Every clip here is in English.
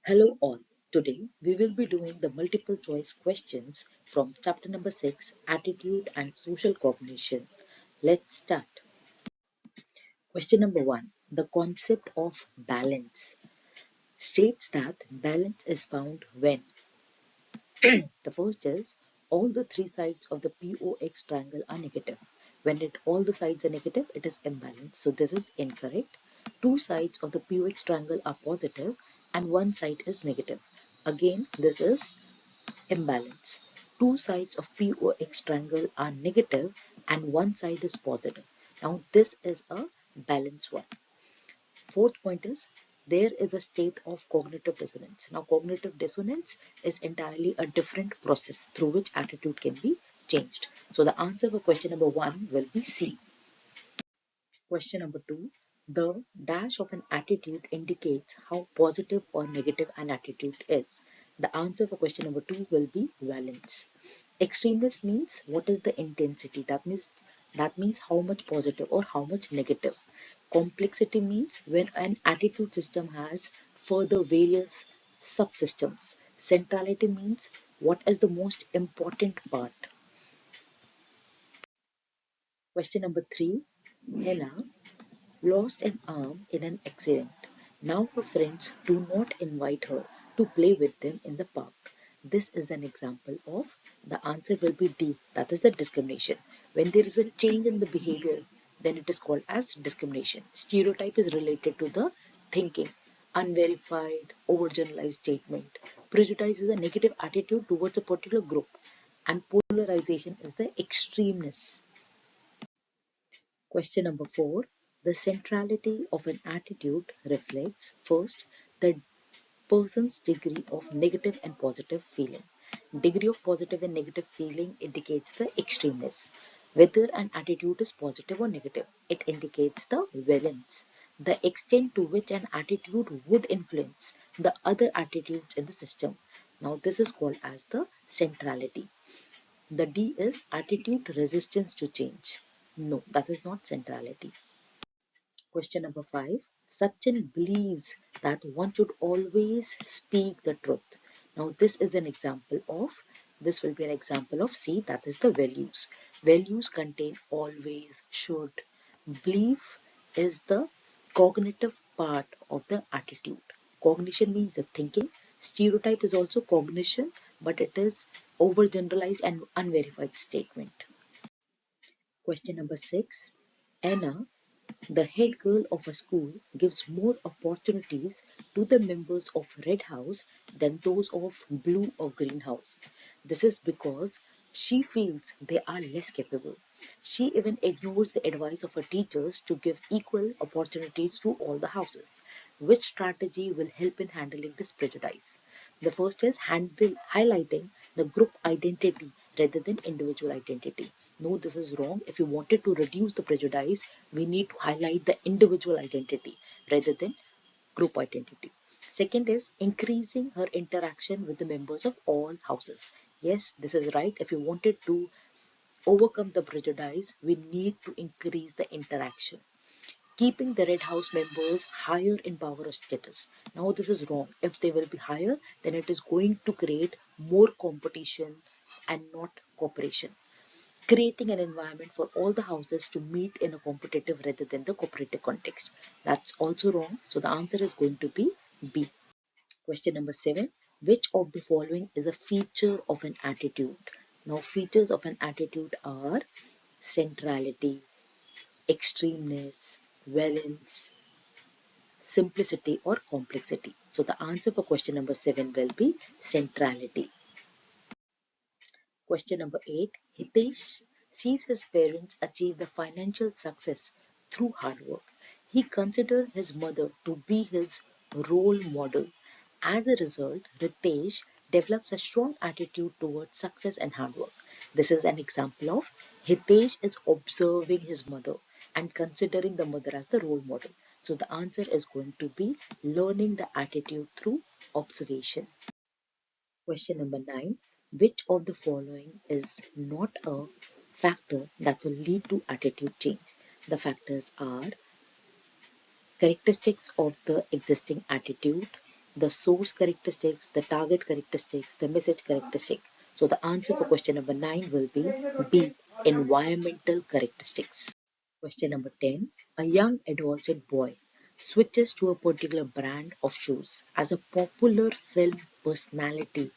Hello all. Today we will be doing the multiple choice questions from chapter number 6, Attitude and Social Cognition. Let's start. Question number 1. The concept of balance states that balance is found when the first is all the three sides of the POX triangle are negative. When all the sides are negative, it is imbalanced. So this is incorrect. Two sides of the POX triangle are positive and one side is negative. Again, this is imbalance. Two sides of POX triangle are negative and one side is positive. Now this is a balanced one. Fourth point is there is a state of cognitive dissonance. Now cognitive dissonance is entirely a different process through which attitude can be changed. So the answer for question number 1 will be C. Question number 2. The dash of an attitude indicates how positive or negative an attitude is. The answer for question number 2 will be valence. Extremeness means what is the intensity. That means how much positive or how much negative. Complexity means when an attitude system has further various subsystems. Centrality means what is the most important part. Question number 3. Hannah lost an arm in an accident. Now her friends do not invite her to play with them in the park. This is an example of the answer will be D, that is the discrimination. When there is a change in the behavior, then it is called as discrimination. Stereotype is related to the thinking. Unverified, overgeneralized statement. Prejudice is a negative attitude towards a particular group. And polarization is the extremeness. Question number 4. The centrality of an attitude reflects first the person's degree of negative and positive feeling. Degree of positive and negative feeling indicates the extremeness. Whether an attitude is positive or negative, it indicates the valence. The extent to which an attitude would influence the other attitudes in the system. Now this is called as the centrality. The D is attitude resistance to change. No, that is not centrality. Question number 5. Sachin believes that one should always speak the truth. Now this will be an example of C, that is the values. Values contain always, should. Belief is the cognitive part of the attitude. Cognition means the thinking. Stereotype is also cognition, but it is overgeneralized and unverified statement. Question number 6. Anna, the head girl of a school, gives more opportunities to the members of Red House than those of Blue or Green House. This is because she feels they are less capable. She even ignores the advice of her teachers to give equal opportunities to all the houses. Which strategy will help in handling this prejudice? The first is highlighting the group identity rather than individual identity. No, this is wrong. If you wanted to reduce the prejudice, we need to highlight the individual identity rather than group identity. Second is increasing her interaction with the members of all houses. Yes, this is right. If you wanted to overcome the prejudice, we need to increase the interaction. Keeping the Red House members higher in power or status. Now, this is wrong. If they will be higher, then it is going to create more competition and not cooperation. Creating an environment for all the houses to meet in a competitive rather than the cooperative context. That's also wrong. So the answer is going to be B. Question number 7. Which of the following is a feature of an attitude? Now, features of an attitude are centrality, extremeness, valence, simplicity, or complexity. So the answer for question number 7 will be centrality. Question number 8. Hitesh sees his parents achieve the financial success through hard work. He considers his mother to be his role model. As a result, Ritesh develops a strong attitude towards success and hard work. This is an example of Hitesh is observing his mother and considering the mother as the role model. So the answer is going to be learning the attitude through observation. Question number 9. Which of the following is not a factor that will lead to attitude change? The factors are characteristics of the existing attitude, the source characteristics, the target characteristics, the message characteristic. So the answer for question number 9 will be B, environmental characteristics. Question number 10. A young adolescent boy switches to a particular brand of shoes as a popular film personality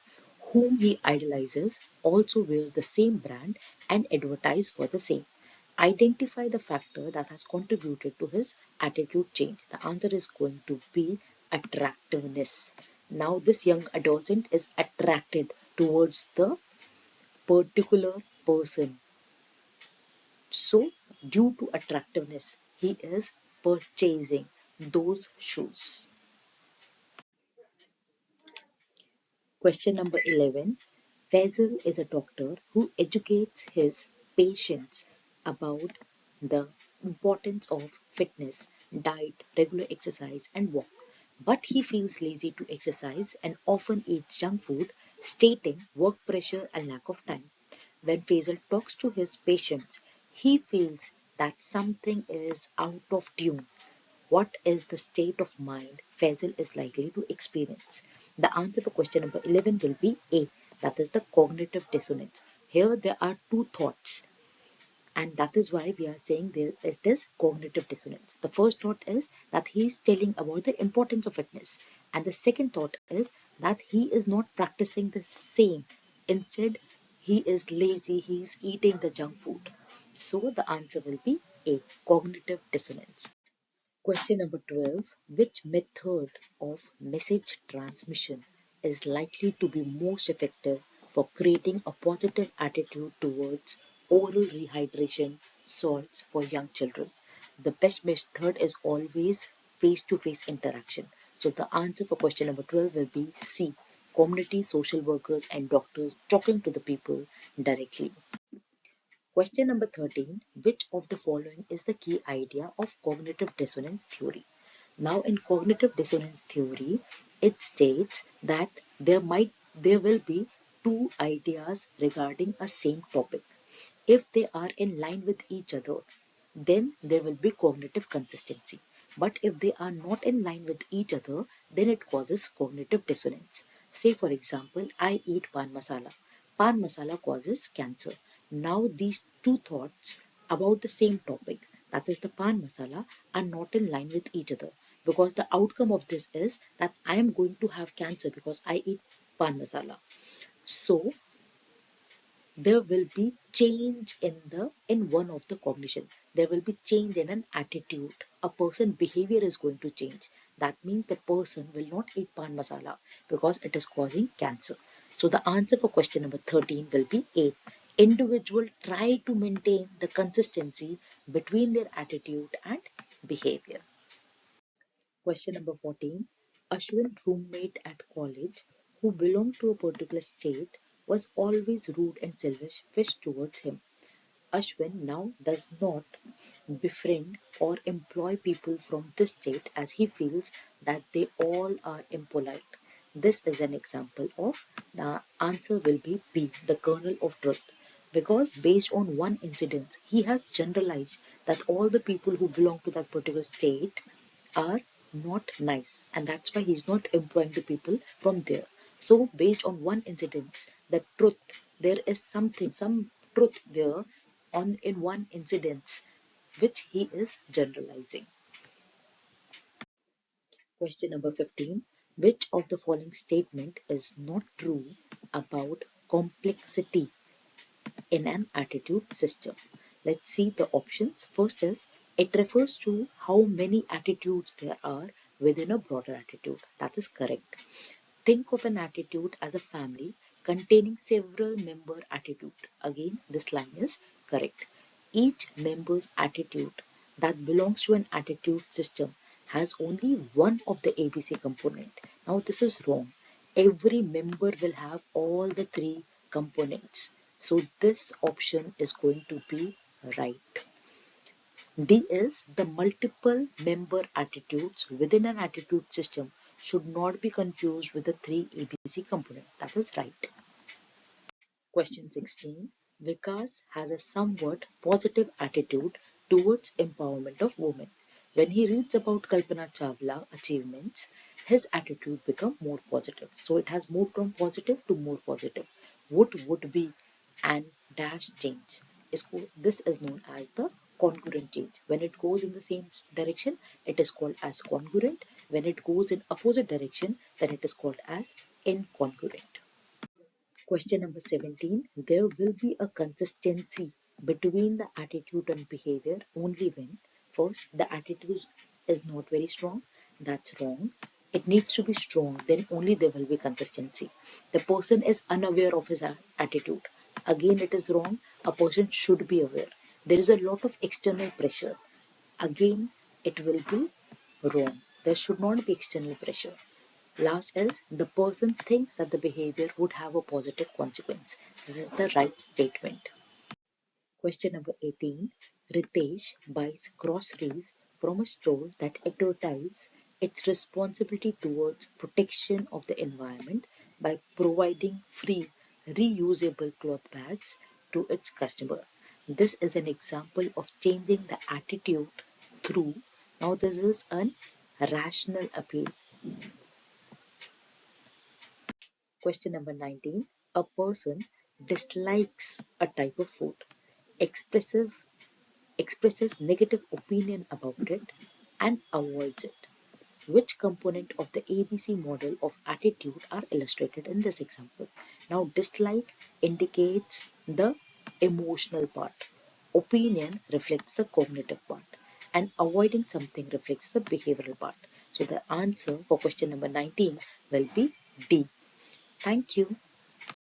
whom he idolizes also wears the same brand and advertise for the same. Identify the factor that has contributed to his attitude change. The answer is going to be attractiveness. Now, this young adolescent is attracted towards the particular person. So, due to attractiveness, he is purchasing those shoes. Question number 11. Faisal is a doctor who educates his patients about the importance of fitness, diet, regular exercise, and walk. But he feels lazy to exercise and often eats junk food, stating work pressure and lack of time. When Faisal talks to his patients, he feels that something is out of tune. What is the state of mind Faisal is likely to experience? The answer for question number 11 will be A, that is the cognitive dissonance. Here there are two thoughts, and that is why we are saying there it is cognitive dissonance. The first thought is that he is telling about the importance of fitness, and the second thought is that he is not practicing the same. Instead, he is lazy, he is eating the junk food. So the answer will be A, cognitive dissonance. Question number 12. Which method of message transmission is likely to be most effective for creating a positive attitude towards oral rehydration salts for young children? The best method is always face-to-face interaction. So the answer for question number 12 will be C. Community social workers and doctors talking to the people directly. Question number 13. Which of the following is the key idea of cognitive dissonance theory? Now, in cognitive dissonance theory, it states that there will be two ideas regarding a same topic. If they are in line with each other, then there will be cognitive consistency. But if they are not in line with each other, then it causes cognitive dissonance. Say, for example, I eat pan masala. Pan masala causes cancer. Now, these two thoughts about the same topic, that is the pan masala, are not in line with each other, because the outcome of this is that I am going to have cancer because I eat pan masala. So, there will be change in one of the cognition. There will be change in an attitude. A person behavior is going to change. That means the person will not eat pan masala because it is causing cancer. So the answer for question number 13 will be A. Individual try to maintain the consistency between their attitude and behavior. Question number 14. Ashwin's roommate at college, who belonged to a particular state, was always rude and selfish towards him. Ashwin now does not befriend or employ people from this state as he feels that they all are impolite. This is an example of the answer will be B, the kernel of truth. Because based on one incident, he has generalized that all the people who belong to that particular state are not nice, and that's why he's not employing the people from there. So based on one incident, the truth, there is something, some truth there on in one incident which he is generalizing. Question number 15. Which of the following statement is not true about complexity in an attitude system? Let's see the options. First is it refers to how many attitudes there are within a broader attitude. That is correct. Think of an attitude as a family containing several member attitude. Again, this line is correct. Each member's attitude that belongs to an attitude system has only one of the ABC component. Now this is wrong. Every member will have all the three components. So this option is going to be right. D is the multiple member attitudes within an attitude system should not be confused with the three ABC components. That is right. Question 16. Vikas has a somewhat positive attitude towards empowerment of women. When he reads about Kalpana Chawla achievements, his attitude become more positive. So it has moved from positive to more positive. Would be an dash change. This is known as the congruent change. When it goes in the same direction, it is called as congruent. When it goes in opposite direction, then it is called as incongruent. Question number 17. There will be a consistency between the attitude and behavior only when, first, the attitude is not very strong. That's wrong. It needs to be strong, then only there will be consistency. The person is unaware of his attitude. Again, it is wrong. A person should be aware. There is a lot of external pressure. Again, it will be wrong. There should not be external pressure. Last is the person thinks that the behavior would have a positive consequence. This is the right statement. Question number 18. Ritesh buys groceries from a store that advertises its responsibility towards protection of the environment by providing free reusable cloth bags to its customer. This is an example of changing the attitude through. Now this is an rational appeal. Question number 19. A person dislikes a type of food, expressive, expresses negative opinion about it, and avoids it. Which component of the ABC model of attitude are illustrated in this example? Now, dislike indicates the emotional part, opinion reflects the cognitive part, and avoiding something reflects the behavioral part. So, the answer for question number 19 will be D. Thank you.